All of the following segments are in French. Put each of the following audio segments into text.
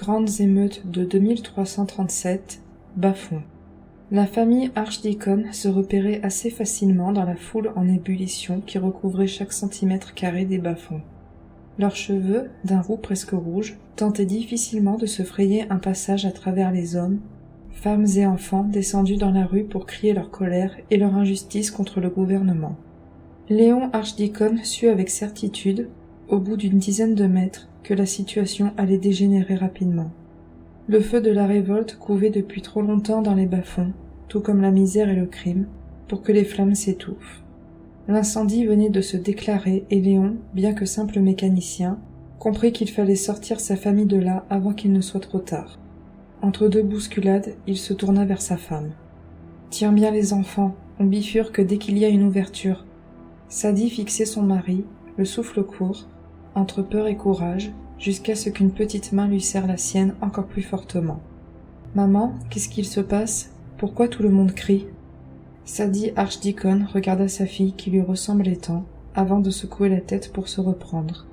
Grandes émeutes de 2337, bas-fond. La famille Archdeacon se repérait assez facilement dans la foule en ébullition qui recouvrait chaque centimètre carré des bas-fonds. Leurs cheveux, d'un roux presque rouge, tentaient difficilement de se frayer un passage à travers les hommes, femmes et enfants descendus dans la rue pour crier leur colère et leur injustice contre le gouvernement. Léon Archdeacon sut avec certitude, au bout d'une dizaine de mètres, que la situation allait dégénérer rapidement. Le feu de la révolte couvait depuis trop longtemps dans les bas-fonds, tout comme la misère et le crime, pour que les flammes s'étouffent. L'incendie venait de se déclarer et Léon, bien que simple mécanicien, comprit qu'il fallait sortir sa famille de là avant qu'il ne soit trop tard. Entre deux bousculades, il se tourna vers sa femme. « Tiens bien les enfants, on bifurque dès qu'il y a une ouverture. » Sadie fixait son mari, le souffle court, entre peur et courage, jusqu'à ce qu'une petite main lui serre la sienne encore plus fortement. « Maman, qu'est-ce qu'il se passe? Pourquoi tout le monde crie ?» Sadie Archdeacon regarda sa fille qui lui ressemblait tant, avant de secouer la tête pour se reprendre.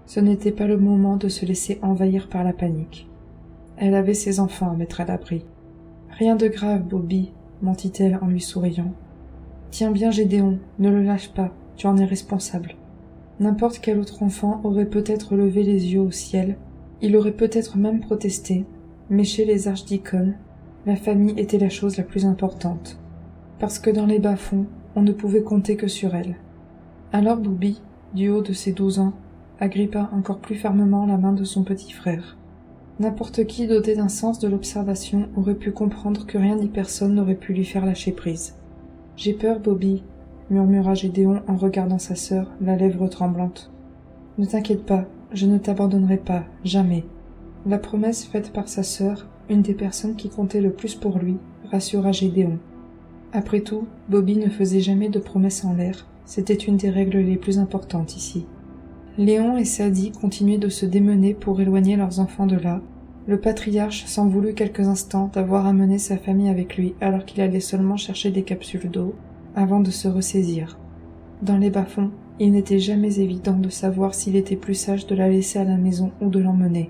Ce n'était pas le moment de se laisser envahir par la panique. Elle avait ses enfants à mettre à l'abri. « Rien de grave, Bobby, » mentit-elle en lui souriant. « Tiens bien Gédéon, ne le lâche pas, tu en es responsable. » N'importe quel autre enfant aurait peut-être levé les yeux au ciel, il aurait peut-être même protesté, mais chez les Archdeacon, la famille était la chose la plus importante, parce que dans les bas-fonds, on ne pouvait compter que sur elle. Alors Bobby, du haut de ses 12 ans, agrippa encore plus fermement la main de son petit frère. N'importe qui doté d'un sens de l'observation aurait pu comprendre que rien ni personne n'aurait pu lui faire lâcher prise. « J'ai peur, Bobby, » murmura Gédéon en regardant sa sœur, la lèvre tremblante. « Ne t'inquiète pas, je ne t'abandonnerai pas, jamais. » La promesse faite par sa sœur, une des personnes qui comptait le plus pour lui, rassura Gédéon. Après tout, Bobby ne faisait jamais de promesses en l'air, c'était une des règles les plus importantes ici. Léon et Sadie continuaient de se démener pour éloigner leurs enfants de là. Le patriarche s'en voulut quelques instants d'avoir amené sa famille avec lui alors qu'il allait seulement chercher des capsules d'eau, avant de se ressaisir. Dans les bas-fonds, il n'était jamais évident de savoir s'il était plus sage de la laisser à la maison ou de l'emmener.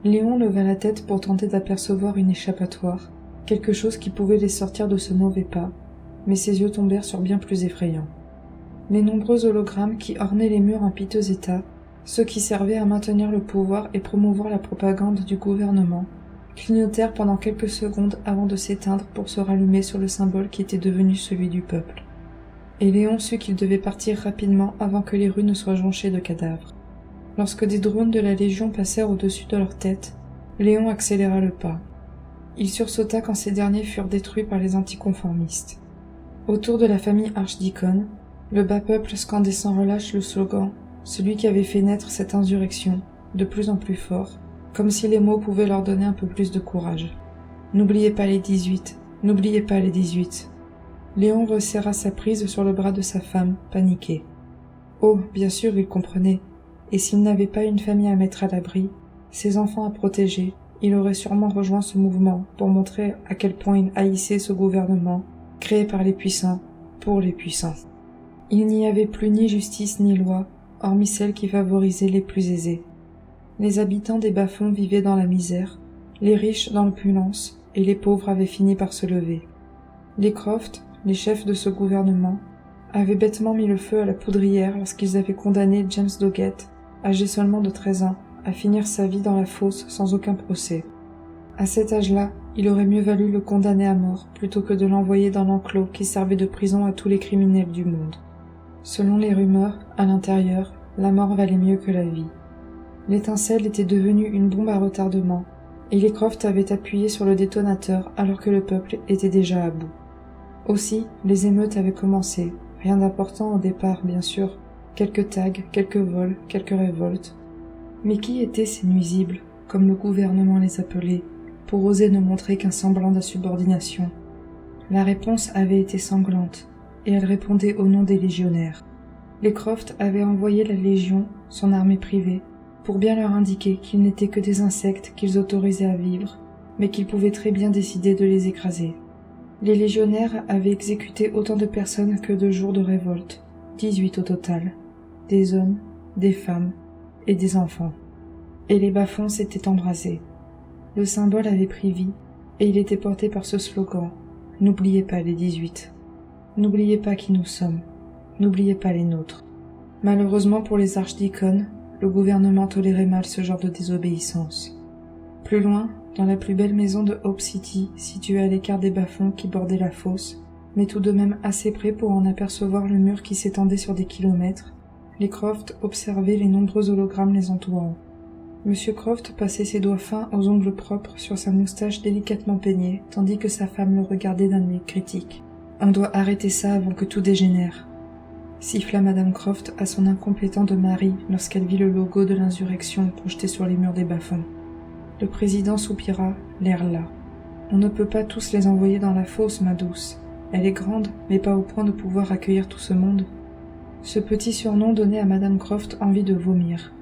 Léon leva la tête pour tenter d'apercevoir une échappatoire, quelque chose qui pouvait les sortir de ce mauvais pas, mais ses yeux tombèrent sur bien plus effrayant. Les nombreux hologrammes qui ornaient les murs en piteux état, ceux qui servaient à maintenir le pouvoir et promouvoir la propagande du gouvernement, clignotèrent pendant quelques secondes avant de s'éteindre pour se rallumer sur le symbole qui était devenu celui du peuple. Et Léon sut qu'il devait partir rapidement avant que les rues ne soient jonchées de cadavres. Lorsque des drones de la Légion passèrent au-dessus de leur tête, Léon accéléra le pas. Il sursauta quand ces derniers furent détruits par les anticonformistes. Autour de la famille Archdeacon, le bas peuple scandait sans relâche le slogan, celui qui avait fait naître cette insurrection, de plus en plus fort, comme si les mots pouvaient leur donner un peu plus de courage. « N'oubliez pas les 18, n'oubliez pas les 18. » Léon resserra sa prise sur le bras de sa femme, paniquée. Oh, bien sûr, il comprenait. Et s'il n'avait pas une famille à mettre à l'abri, ses enfants à protéger, il aurait sûrement rejoint ce mouvement pour montrer à quel point il haïssait ce gouvernement, créé par les puissants, pour les puissants. Il n'y avait plus ni justice ni loi, hormis celle qui favorisait les plus aisés. Les habitants des bas-fonds vivaient dans la misère, les riches dans l'opulence, et les pauvres avaient fini par se lever. Les Croft, les chefs de ce gouvernement, avaient bêtement mis le feu à la poudrière lorsqu'ils avaient condamné James Doggett, âgé seulement de 13 ans, à finir sa vie dans la fosse sans aucun procès. À cet âge-là, il aurait mieux valu le condamner à mort plutôt que de l'envoyer dans l'enclos qui servait de prison à tous les criminels du monde. Selon les rumeurs, à l'intérieur, la mort valait mieux que la vie. L'étincelle était devenue une bombe à retardement, et les Croft avaient appuyé sur le détonateur alors que le peuple était déjà à bout. Aussi, les émeutes avaient commencé, rien d'important au départ bien sûr, quelques tags, quelques vols, quelques révoltes. Mais qui étaient ces nuisibles, comme le gouvernement les appelait, pour oser ne montrer qu'un semblant d'insubordination? La réponse avait été sanglante, et elle répondait au nom des légionnaires. Les Croft avaient envoyé la Légion, son armée privée, pour bien leur indiquer qu'ils n'étaient que des insectes qu'ils autorisaient à vivre, mais qu'ils pouvaient très bien décider de les écraser. Les légionnaires avaient exécuté autant de personnes que de jours de révolte, 18 au total, des hommes, des femmes et des enfants. Et les bas-fonds s'étaient embrasés. Le symbole avait pris vie, et il était porté par ce slogan « N'oubliez pas les 18 ». N'oubliez pas qui nous sommes. N'oubliez pas les nôtres. Malheureusement pour les archdiacones, le gouvernement tolérait mal ce genre de désobéissance. Plus loin, dans la plus belle maison de Hope City, située à l'écart des bas-fonds qui bordaient la fosse, mais tout de même assez près pour en apercevoir le mur qui s'étendait sur des kilomètres, les Croft observaient les nombreux hologrammes les entourant. Monsieur Croft passait ses doigts fins aux ongles propres sur sa moustache délicatement peignée, tandis que sa femme le regardait d'un œil critique. « On doit arrêter ça avant que tout dégénère », siffla Madame Croft à son incompétent de mari lorsqu'elle vit le logo de l'insurrection projeté sur les murs des bas-fonds. Le président soupira, l'air las. « On ne peut pas tous les envoyer dans la fosse, ma douce. Elle est grande, mais pas au point de pouvoir accueillir tout ce monde. » Ce petit surnom donnait à Madame Croft envie de vomir.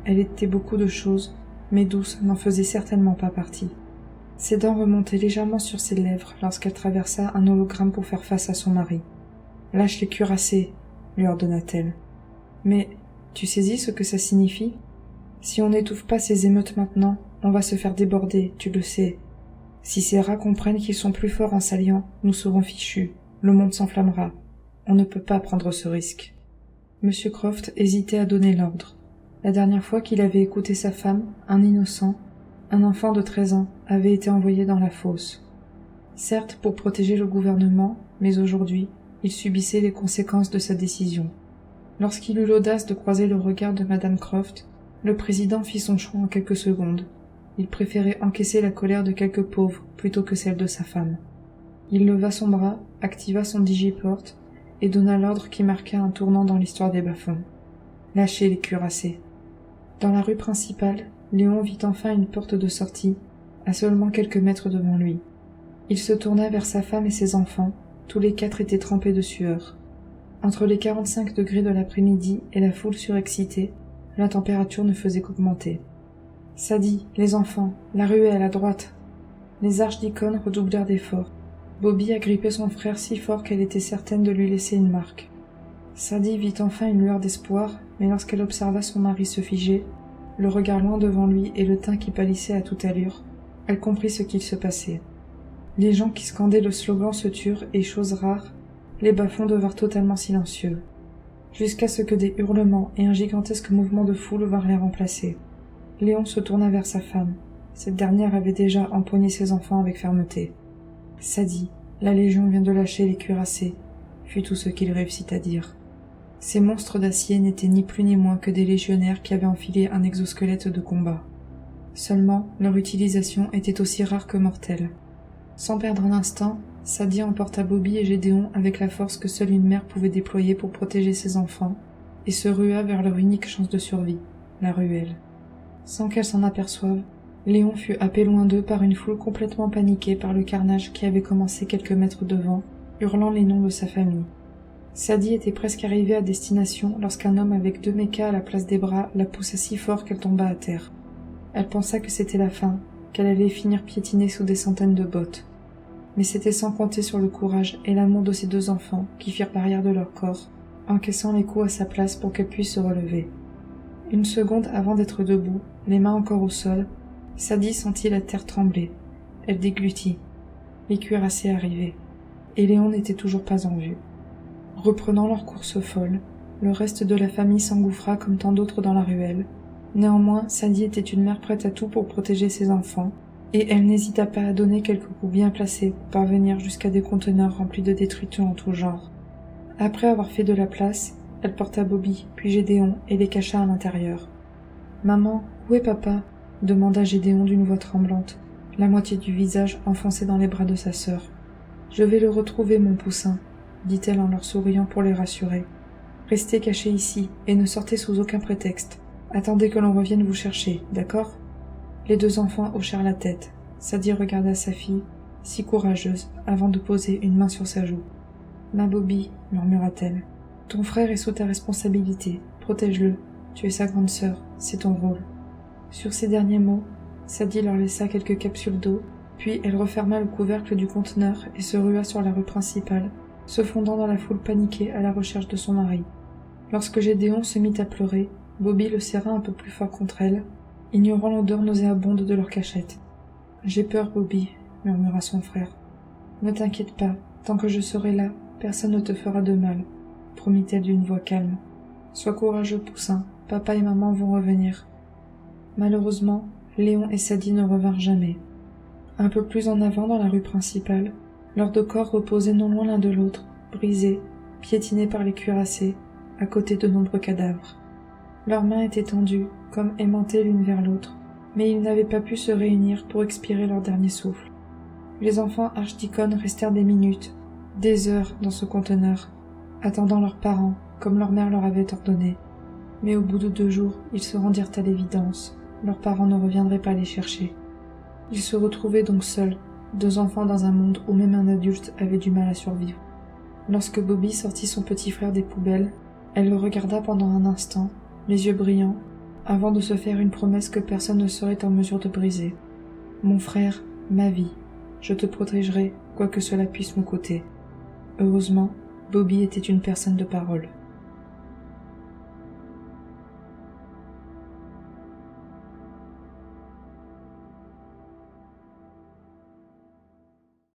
Elle était beaucoup de choses, mais Douce n'en faisait certainement pas partie. Ses dents remontaient légèrement sur ses lèvres lorsqu'elle traversa un hologramme pour faire face à son mari. « Lâche les cuirassés !» lui ordonna-t-elle. « Mais tu saisis ce que ça signifie ? Si on n'étouffe pas ces émeutes maintenant, on va se faire déborder, tu le sais. Si ces rats comprennent qu'ils sont plus forts en s'alliant, nous serons fichus. Le monde s'enflammera. On ne peut pas prendre ce risque. » Monsieur Croft hésitait à donner l'ordre. La dernière fois qu'il avait écouté sa femme, un innocent, un enfant de 13 ans, avait été envoyé dans la fosse. Certes pour protéger le gouvernement, mais aujourd'hui, il subissait les conséquences de sa décision. Lorsqu'il eut l'audace de croiser le regard de Madame Croft, le président fit son choix en quelques secondes. Il préférait encaisser la colère de quelques pauvres plutôt que celle de sa femme. Il leva son bras, activa son digiporte et donna l'ordre qui marqua un tournant dans l'histoire des bas-fonds. Lâchez les cuirassés. Dans la rue principale, Léon vit enfin une porte de sortie, à seulement quelques mètres devant lui. Il se tourna vers sa femme et ses enfants, tous les 4 étaient trempés de sueur. Entre les 45 degrés de l'après-midi et la foule surexcitée, la température ne faisait qu'augmenter. « Sadie, les enfants, la ruelle à droite !» Les archdiacones redoublèrent d'efforts. Bobby agrippait son frère si fort qu'elle était certaine de lui laisser une marque. Sadie vit enfin une lueur d'espoir, mais lorsqu'elle observa son mari se figer, le regard loin devant lui et le teint qui pâlissait à toute allure, elle comprit ce qu'il se passait. Les gens qui scandaient le slogan se turent et, chose rare, les bas-fonds devinrent totalement silencieux, jusqu'à ce que des hurlements et un gigantesque mouvement de foule vinrent les remplacer. Léon se tourna vers sa femme. Cette dernière avait déjà empoigné ses enfants avec fermeté. « Sadie, la Légion vient de lâcher les cuirassés », fut tout ce qu'il réussit à dire. Ces monstres d'acier n'étaient ni plus ni moins que des légionnaires qui avaient enfilé un exosquelette de combat. Seulement, leur utilisation était aussi rare que mortelle. Sans perdre un instant, Sadie emporta Bobby et Gédéon avec la force que seule une mère pouvait déployer pour protéger ses enfants, et se rua vers leur unique chance de survie, la ruelle. Sans qu'elle s'en aperçoive, Léon fut happé loin d'eux par une foule complètement paniquée par le carnage qui avait commencé quelques mètres devant, hurlant les noms de sa famille. Sadie était presque arrivée à destination lorsqu'un homme avec 2 mécas à la place des bras la poussa si fort qu'elle tomba à terre. Elle pensa que c'était la fin, qu'elle allait finir piétinée sous des centaines de bottes. Mais c'était sans compter sur le courage et l'amour de ses 2 enfants qui firent barrière de leur corps, encaissant les coups à sa place pour qu'elle puisse se relever. Une seconde avant d'être debout, les mains encore au sol, Sadie sentit la terre trembler. Elle déglutit. Les cuirassés arrivaient. Et Léon n'était toujours pas en vue. Reprenant leur course folle, le reste de la famille s'engouffra comme tant d'autres dans la ruelle. Néanmoins, Sadie était une mère prête à tout pour protéger ses enfants, et elle n'hésita pas à donner quelques coups bien placés pour parvenir jusqu'à des conteneurs remplis de détritus en tout genre. Après avoir fait de la place, elle porta Bobby, puis Gédéon, et les cacha à l'intérieur. « Maman, où est papa ?» demanda Gédéon d'une voix tremblante, la moitié du visage enfoncé dans les bras de sa sœur. « Je vais le retrouver, mon poussin, » dit-elle en leur souriant pour les rassurer. « Restez cachés ici, et ne sortez sous aucun prétexte. Attendez que l'on revienne vous chercher, d'accord ?» Les 2 enfants hochèrent la tête. Sadie regarda sa fille, si courageuse, avant de poser une main sur sa joue. « Ma Bobby, » murmura-t-elle, « ton frère est sous ta responsabilité. Protège-le. Tu es sa grande sœur. C'est ton rôle. » Sur ces derniers mots, Sadie leur laissa quelques capsules d'eau, puis elle referma le couvercle du conteneur et se rua sur la rue principale, se fondant dans la foule paniquée à la recherche de son mari. Lorsque Gédéon se mit à pleurer, Bobby le serra un peu plus fort contre elle, ignorant l'odeur nauséabonde de leur cachette. J'ai peur, Bobby, murmura son frère. Ne t'inquiète pas, tant que je serai là, personne ne te fera de mal, promit-elle d'une voix calme. Sois courageux, Poussin, papa et maman vont revenir. Malheureusement, Léon et Sadie ne revinrent jamais. Un peu plus en avant dans la rue principale, leurs deux corps reposaient non loin l'un de l'autre, brisés, piétinés par les cuirassés, à côté de nombreux cadavres. Leurs mains étaient tendues, comme aimantées l'une vers l'autre, mais ils n'avaient pas pu se réunir pour expirer leur dernier souffle. Les enfants archdiacones restèrent des minutes, des heures dans ce conteneur, attendant leurs parents, comme leur mère leur avait ordonné. Mais au bout de 2 jours, ils se rendirent à l'évidence. Leurs parents ne reviendraient pas les chercher. Ils se retrouvaient donc seuls, 2 enfants dans un monde où même un adulte avait du mal à survivre. Lorsque Bobby sortit son petit frère des poubelles, elle le regarda pendant un instant, les yeux brillants, avant de se faire une promesse que personne ne serait en mesure de briser. « Mon frère, ma vie, je te protégerai, quoi que cela puisse me coûter. » Heureusement, Bobby était une personne de parole.